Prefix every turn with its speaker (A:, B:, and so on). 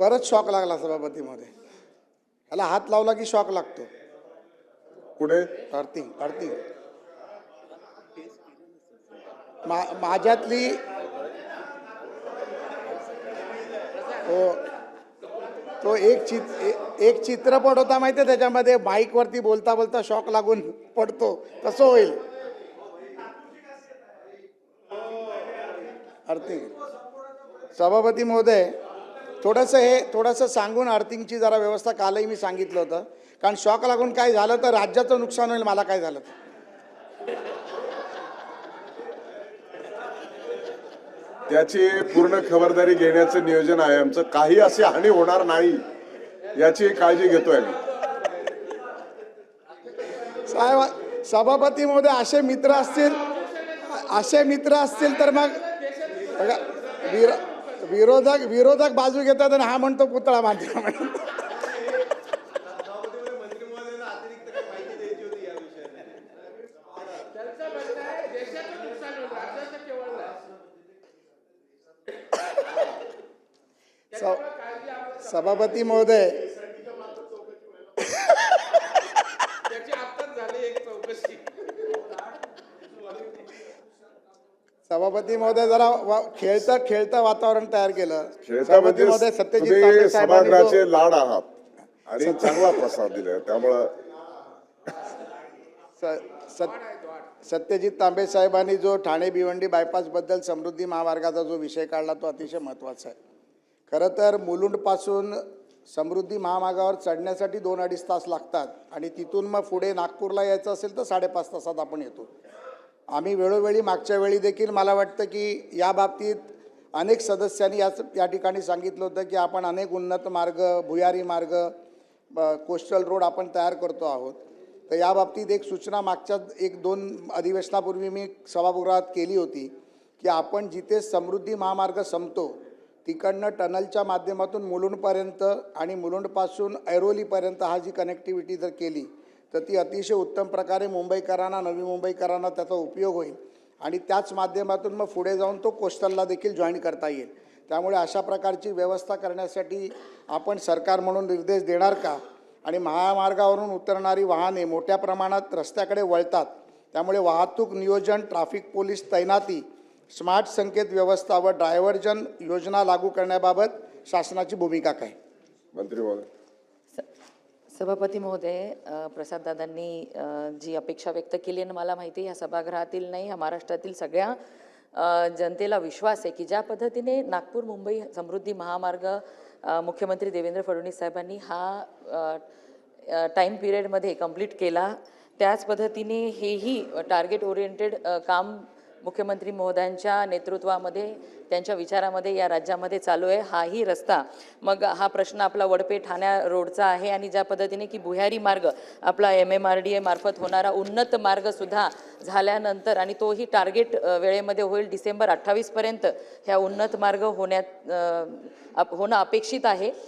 A: परत शॉक लागला सभापती महोदय. ह्याला हात लावला की शॉक लागतो.
B: पुढे
A: अर्थिंग माझ्यातली तो एक चित्रपट होता माहिती आहे, त्याच्यामध्ये बाईक वरती बोलता बोलता शॉक लागून पडतो, तसं होईल. अर्थिंग सभापती महोदय, थोडंसं सांगून अर्थिंगची जरा व्यवस्था कालही मी सांगितलं होतं, कारण शॉक लागून काय झालं तर राज्याचं नुकसान होईल. मला काय झालं
B: त्याची पूर्ण खबरदारी घेण्याचं नियोजन आहे आमचं. काही अशी हानी होणार नाही याची काळजी घेतोय आम्ही.
A: साहेब, सभापती महोदय, असे मित्र असतील तर मग बघा, विरोधक बाजू घेतात आणि हा म्हणतो पुतळा बांधला. सभापती महोदय, सभापती महोदय, जरा खेळतं वातावरण तयार केलं. सभापती महोदय, सत्यजित तांबे
B: सभागृहाचे लाड आहात आणि चांगला प्रसाद दिलाय, त्यामुळं
A: सत्यजित तांबे साहेबांनी जो ठाणे भिवंडी बायपास बद्दल समृद्धी महामार्गाचा जो विषय काढला तो अतिशय महत्त्वाचा आहे. खरं तर मुलुंडपासून समृद्धी महामार्गावर चढण्यासाठी 2-2.5 तास लागतात आणि तिथून मग पुढे नागपूरला यायचं असेल तर 5.5 तासात आपण येतो. आम्ही वेळोवेळी मागच्या वेळी देखील मला वाटतं की या बाबतीत अनेक सदस्यांनी या ठिकाणी सांगितलं होतं की आपण अनेक उन्नत मार्ग, भुयारी मार्ग, कोस्टल रोड आपण तयार करतो आहोत. तर या बाबतीत एक सूचना मागच्या 1-2 अधिवेशनापूर्वी मी सभागृहात केली होती की आपण जिथे समृद्धी महामार्ग संपतो तिकडनं टनलच्या माध्यमातून मुलुंडपर्यंत आणि मुलुंडपासून ऐरोलीपर्यंत हा जी कनेक्टिव्हिटी जर केली तर ती अतिशय उत्तम प्रकारे मुंबईकरांना, नवी मुंबईकरांना त्याचा उपयोग होईल आणि त्याच माध्यमातून मग पुढे जाऊन तो कोस्टलला देखील जॉईन करता येईल. त्यामुळे अशा प्रकारची व्यवस्था करण्यासाठी आपण सरकार म्हणून निर्देश देणार का? आणि महामार्गावरून उतरणारी वाहने मोठ्या प्रमाणात रस्त्याकडे वळतात, त्यामुळे वाहतूक नियोजन, ट्रॅफिक पोलीस तैनाती, स्मार्ट संकेत व्यवस्था व ड्रायव्हर्जन योजना लागू करण्याबाबत शासनाची भूमिका काय?
B: मंत्री महोदय.
C: सभापती महोदय, प्रसाददादांनी जी अपेक्षा व्यक्त केली आणि मला माहिती आहे ह्या सभागृहातील नाही, ह्या महाराष्ट्रातील सगळ्या जनतेला विश्वास आहे की ज्या पद्धतीने नागपूर मुंबई समृद्धी महामार्ग मुख्यमंत्री देवेंद्र फडणवीस साहेबांनी हा टाईम पिरियडमध्ये कंप्लीट केला, त्याच पद्धतीने हेही टार्गेट ओरिएंटेड काम मुख्यमंत्री महोदयांच्या नेतृत्वामध्ये, त्यांच्या विचारामध्ये या राज्यामध्ये चालू आहे. हाही रस्ता, मग हा प्रश्न आपला वडपे ठाण्या रोडचा आहे आणि ज्या पद्धतीने की भुयारी मार्ग आपला MMRDA मार्फत होणारा उन्नत मार्गसुद्धा झाल्यानंतर आणि तोही टार्गेट वेळेमध्ये होईल, डिसेंबर 28 पर्यंत ह्या उन्नत मार्ग होणं अपेक्षित आहे.